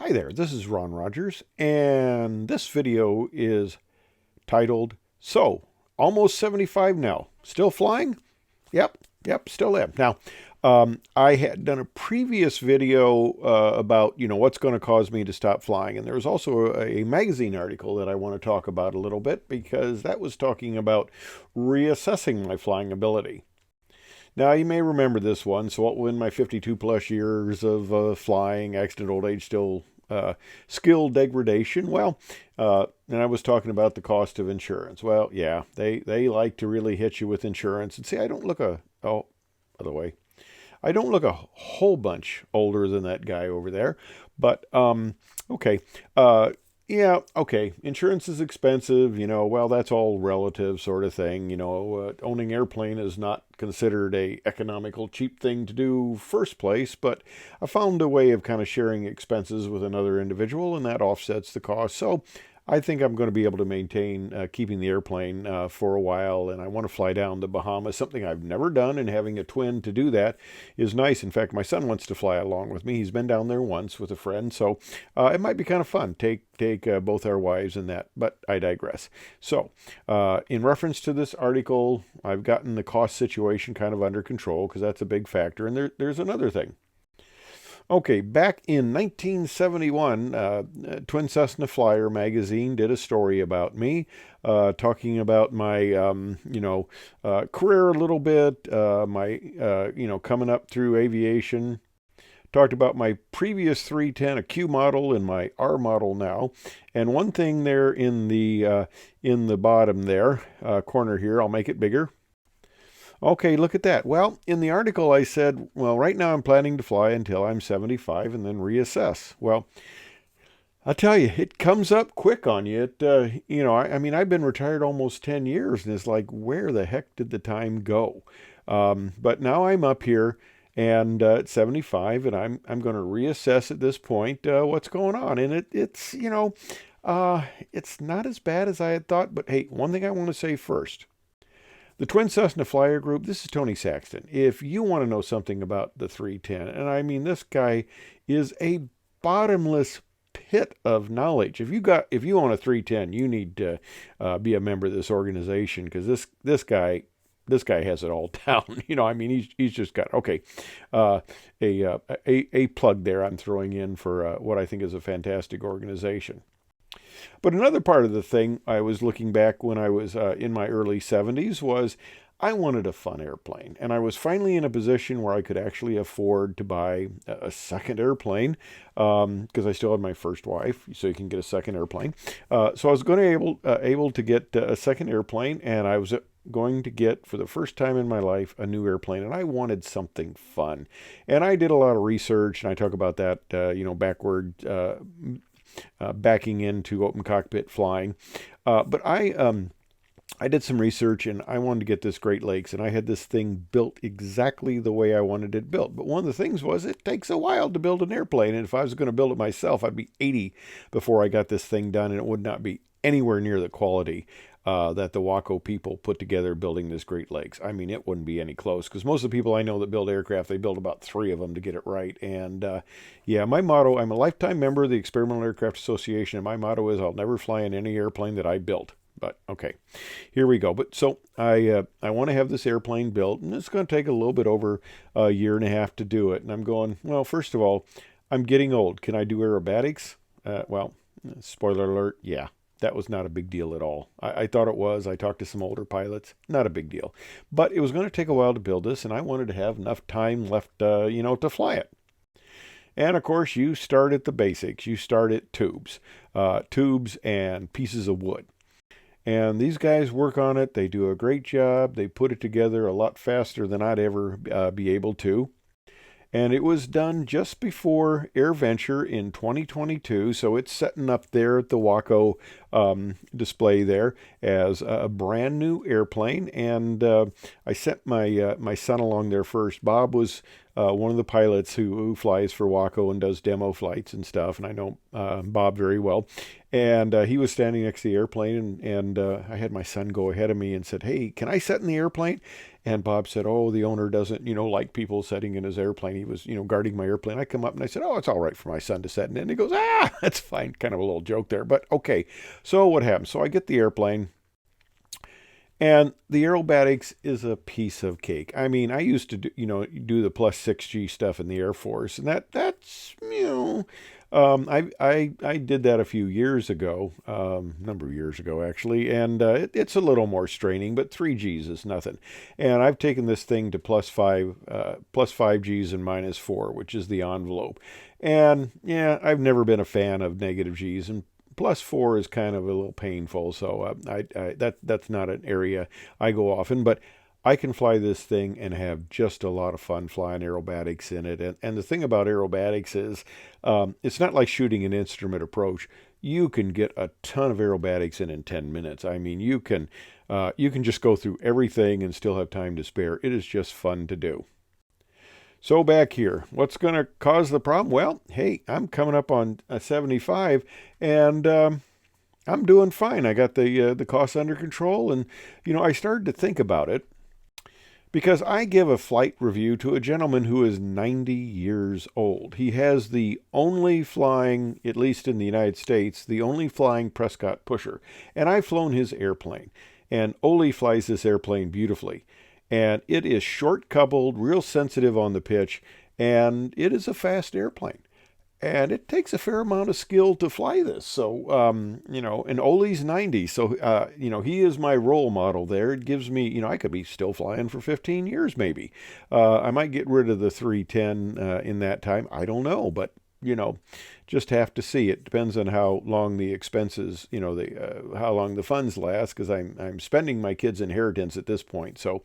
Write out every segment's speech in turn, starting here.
Hi there, this is Ron Rogers, and this video is titled, So, Almost 75 Now, Still Flying? Yep, still am. Now, I had done a previous video about, what's going to cause me to stop flying, and there was also a magazine article that I want to talk about a little bit because that was talking about reassessing my flying ability. Now, you may remember this one. So, in my 52 plus years of flying, accident, old age, still skill degradation. And I was talking about the cost of insurance. Well, yeah, they like to really hit you with insurance. And see, I don't look by the way, I don't look a whole bunch older than that guy over there. But, okay. Yeah, okay. Insurance is expensive, well, that's all relative sort of thing. Owning airplane is not considered a economical, cheap thing to do first place, but I found a way of kind of sharing expenses with another individual, and that offsets the cost. So I think I'm going to be able to maintain keeping the airplane for a while, and I want to fly down to Bahamas, something I've never done, and having a twin to do that is nice. In fact, my son wants to fly along with me. He's been down there once with a friend, so it might be kind of fun. Take both our wives and that, but I digress. So, in reference to this article, I've gotten the cost situation kind of under control because that's a big factor, and there's another thing. Okay, back in 1971, Twin Cessna Flyer magazine did a story about me, talking about my, career a little bit, coming up through aviation. Talked about my previous 310, a Q model, and my R model now. And one thing there in the bottom there, corner here, I'll make it bigger. Okay, look at that. Well, in the article I said, well, right now I'm planning to fly until I'm 75 and then reassess. Well, I'll tell you, it comes up quick on you. I've been retired almost 10 years, and it's like, where the heck did the time go? But now I'm up here and at 75, and I'm going to reassess at this point what's going on. And it's not as bad as I had thought. But hey, one thing I want to say first. The Twin Cessna Flyer Group, this is Tony Saxton. If you want to know something about the 310, and I mean, this guy is a bottomless pit of knowledge. If you own a 310, you need to be a member of this organization because this guy has it all down. He's just got a plug there I'm throwing in for what I think is a fantastic organization. But another part of the thing I was looking back when I was in my early 70s was I wanted a fun airplane. And I was finally in a position where I could actually afford to buy a second airplane because I still had my first wife, so you can get a second airplane. So I was going to able to get a second airplane, and I was going to get, for the first time in my life, a new airplane, and I wanted something fun. And I did a lot of research, and I talk about that, backward backing into open cockpit flying. But I did some research and I wanted to get this Great Lakes, and I had this thing built exactly the way I wanted it built. But one of the things was it takes a while to build an airplane. And if I was going to build it myself, I'd be 80 before I got this thing done, and it would not be anywhere near the quality that the Waco people put together building this Great Lakes. I mean, it wouldn't be any close because most of the people I know that build aircraft, they build about 3 of them to get it right. And my motto, I'm a lifetime member of the Experimental Aircraft Association, and my motto is I'll never fly in any airplane that I built. But okay, here we go. But so I want to have this airplane built, and it's going to take a little bit over a year and a half to do it. And I'm going, well, first of all, I'm getting old. Can I do aerobatics? Spoiler alert, yeah. That was not a big deal at all. I thought it was. I talked to some older pilots. Not a big deal. But it was going to take a while to build this, and I wanted to have enough time left, to fly it. And of course, you start at the basics. You start at tubes and pieces of wood. And these guys work on it. They do a great job. They put it together a lot faster than I'd ever be able to. And it was done just before AirVenture in 2022, so it's setting up there at the Waco display there as a brand new airplane. And I sent my son along there first. Bob was one of the pilots who flies for Waco and does demo flights and stuff, and I know Bob very well. And he was standing next to the airplane, and I had my son go ahead of me and said, "Hey, can I sit in the airplane?" And Bob said, "Oh, the owner doesn't, like people sitting in his airplane." He was, guarding my airplane. I come up and I said, "Oh, it's all right for my son to sit in." And he goes, "Ah, that's fine." Kind of a little joke there, but okay. So what happens? So I get the airplane. And the aerobatics is a piece of cake. I mean, I used to do the plus 6G stuff in the Air Force, and that's I did that a few years ago, number of years ago actually, and it's a little more straining, but 3Gs is nothing. And I've taken this thing to plus 5Gs and minus 4, which is the envelope. And yeah, I've never been a fan of negative Gs, and plus 4 is kind of a little painful, so that's not an area I go often, but I can fly this thing and have just a lot of fun flying aerobatics in it. And the thing about aerobatics is it's not like shooting an instrument approach. You can get a ton of aerobatics in 10 minutes. I mean, you can just go through everything and still have time to spare. It is just fun to do. So back here, what's going to cause the problem? Well, hey, I'm coming up on 75, and I'm doing fine. I got the costs under control, and I started to think about it because I give a flight review to a gentleman who is 90 years old. He has the only flying, at least in the United States, the only flying Prescott pusher, and I've flown his airplane, and Ole flies this airplane beautifully. And it is short coupled, real sensitive on the pitch, and it is a fast airplane. And it takes a fair amount of skill to fly this. So, and Ole's 90, so, he is my role model there. It gives me, I could be still flying for 15 years maybe. I might get rid of the 310 in that time. I don't know, but, just have to see. It depends on how long the expenses, how long the funds last, because I'm spending my kids' inheritance at this point. So,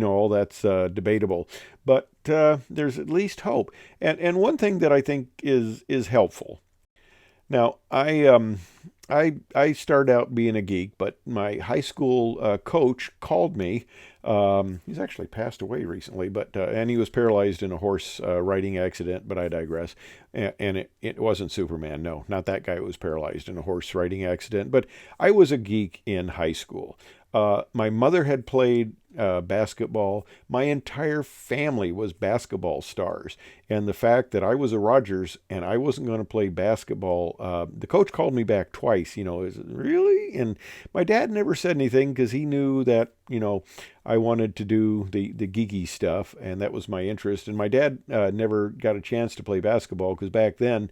all that's debatable. But there's at least hope. And one thing that I think is helpful. Now, I started out being a geek, but my high school coach called me. He's actually passed away recently, and he was paralyzed in a horse riding accident, but I digress. And it wasn't Superman. No, not that guy who was paralyzed in a horse riding accident. But I was a geek in high school. My mother had played basketball. My entire family was basketball stars. And the fact that I was a Rogers and I wasn't going to play basketball, the coach called me back twice, is it really? And my dad never said anything because he knew that, I wanted to do the geeky stuff, and that was my interest. And my dad never got a chance to play basketball because back then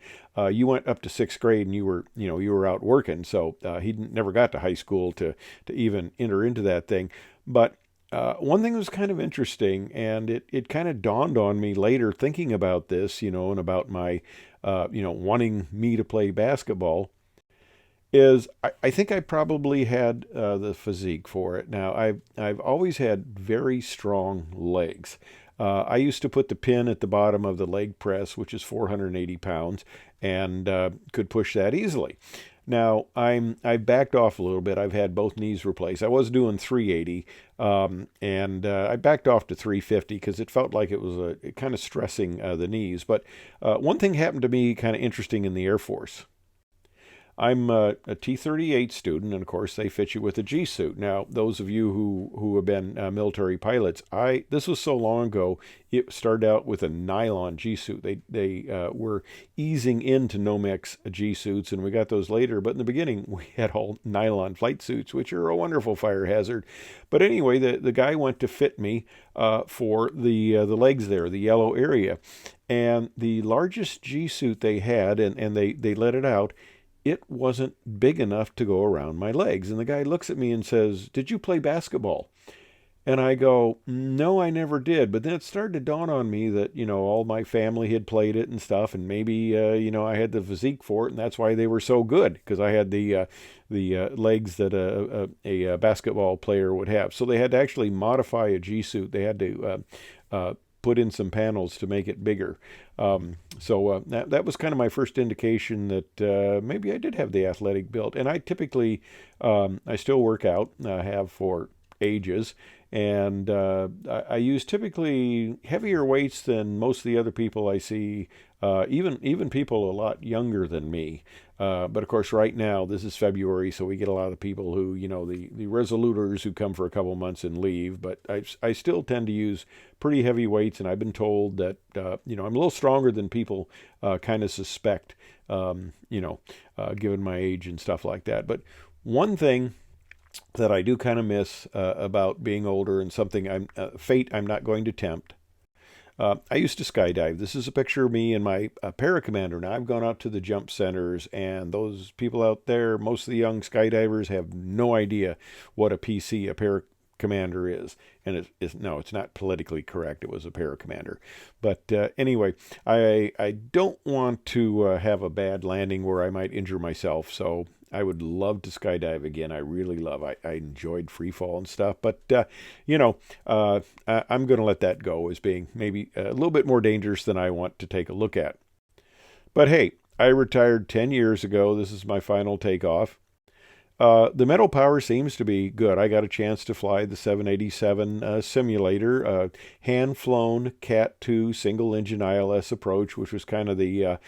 you went up to sixth grade and you were out working. So he never got to high school to even enter into that thing. But one thing that was kind of interesting, and it kind of dawned on me later thinking about this, and about my, wanting me to play basketball, is I think I probably had the physique for it. Now, I've always had very strong legs. I used to put the pin at the bottom of the leg press, which is 480 pounds, and could push that easily. Now, I backed off a little bit. I've had both knees replaced. I was doing 380, and I backed off to 350 because it felt like it was kind of stressing the knees. But one thing happened to me kind of interesting in the Air Force. I'm a T-38 student, and of course they fit you with a G-suit. Now, those of you who have been military pilots, this was so long ago, it started out with a nylon G-suit. They were easing into Nomex G-suits, and we got those later. But in the beginning, we had all nylon flight suits, which are a wonderful fire hazard. But anyway, the guy went to fit me for the legs there, the yellow area. And the largest G-suit they had, and they let it out, it wasn't big enough to go around my legs. And the guy looks at me and says, "Did you play basketball?" And I go, "No, I never did." But then it started to dawn on me that, all my family had played it and stuff. And maybe, I had the physique for it. And that's why they were so good, because I had the legs that a basketball player would have. So they had to actually modify a G-suit. They had to put in some panels to make it bigger. So that was kind of my first indication that maybe I did have the athletic build. And I typically, I still work out, have for ages. And I use typically heavier weights than most of the other people I see, even people a lot younger than me. But of course, right now, this is February, so we get a lot of people who, the resoluters who come for a couple months and leave. But I still tend to use pretty heavy weights, and I've been told that, I'm a little stronger than people kind of suspect, given my age and stuff like that. But one thing that I do kind of miss about being older, and something fate I'm not going to tempt. I used to skydive. This is a picture of me and my paracommander. Now, I've gone out to the jump centers, and those people out there, most of the young skydivers have no idea what a PC, a paracommander, is. And no, it's not politically correct. It was a paracommander. But anyway, I don't want to have a bad landing where I might injure myself. So I would love to skydive again. I really love. I enjoyed free fall and stuff, but I'm going to let that go as being maybe a little bit more dangerous than I want to take a look at. But hey, I retired 10 years ago. This is my final takeoff. The mental power seems to be good. I got a chance to fly the 787 simulator, hand-flown Cat 2 single-engine ILS approach, which was kind of the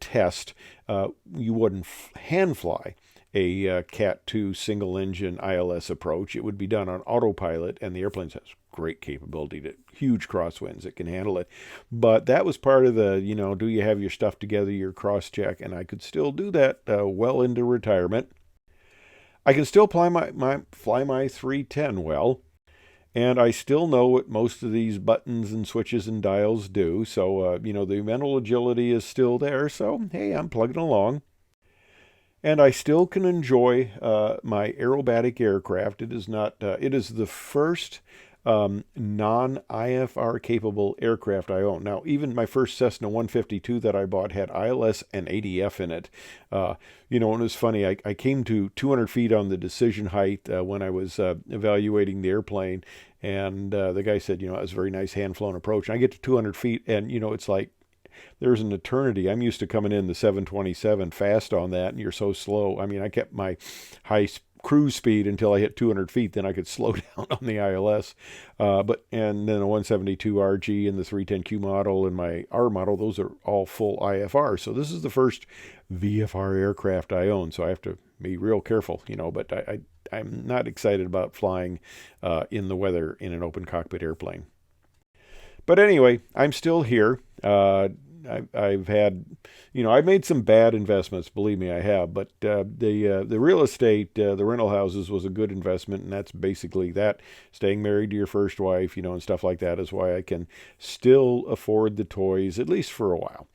test. You wouldn't hand fly a Cat 2 single-engine ILS approach. It would be done on autopilot, and the airplane has great capability to huge crosswinds. It can handle it. But that was part of the, do you have your stuff together, your cross-check, and I could still do that well into retirement. I can still fly my 310 well, and I still know what most of these buttons and switches and dials do. So, the mental agility is still there. So, hey, I'm plugging along. And I still can enjoy my aerobatic aircraft. It is not. It is the first non-IFR capable aircraft I own. Now, even my first Cessna 152 that I bought had ILS and ADF in it. And it was funny. I came to 200 feet on the decision height when I was evaluating the airplane, and the guy said, it was a very nice hand-flown approach. And I get to 200 feet, and it's like there's an eternity. I'm used to coming in the 727 fast on that, and you're so slow. I mean, I kept my high cruise speed until I hit 200 feet. Then I could slow down on the ILS. And then a 172 RG and the 310Q model and my R model, those are all full IFR. So this is the first VFR aircraft I own. So I have to be real careful, but I'm not excited about flying in the weather in an open cockpit airplane. But anyway, I'm still here. I've had, I've made some bad investments, believe me, I have. But the real estate, the rental houses was a good investment, and that's basically that. Staying married to your first wife, and stuff like that is why I can still afford the toys, at least for a while.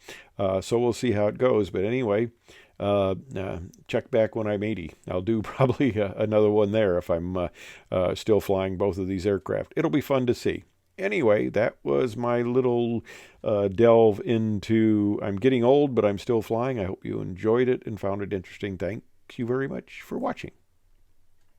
So we'll see how it goes. But anyway, check back when I'm 80. I'll do probably another one there if I'm still flying both of these aircraft. It'll be fun to see. Anyway, that was my little delve into I'm getting old, but I'm still flying. I hope you enjoyed it and found it interesting. Thank you very much for watching.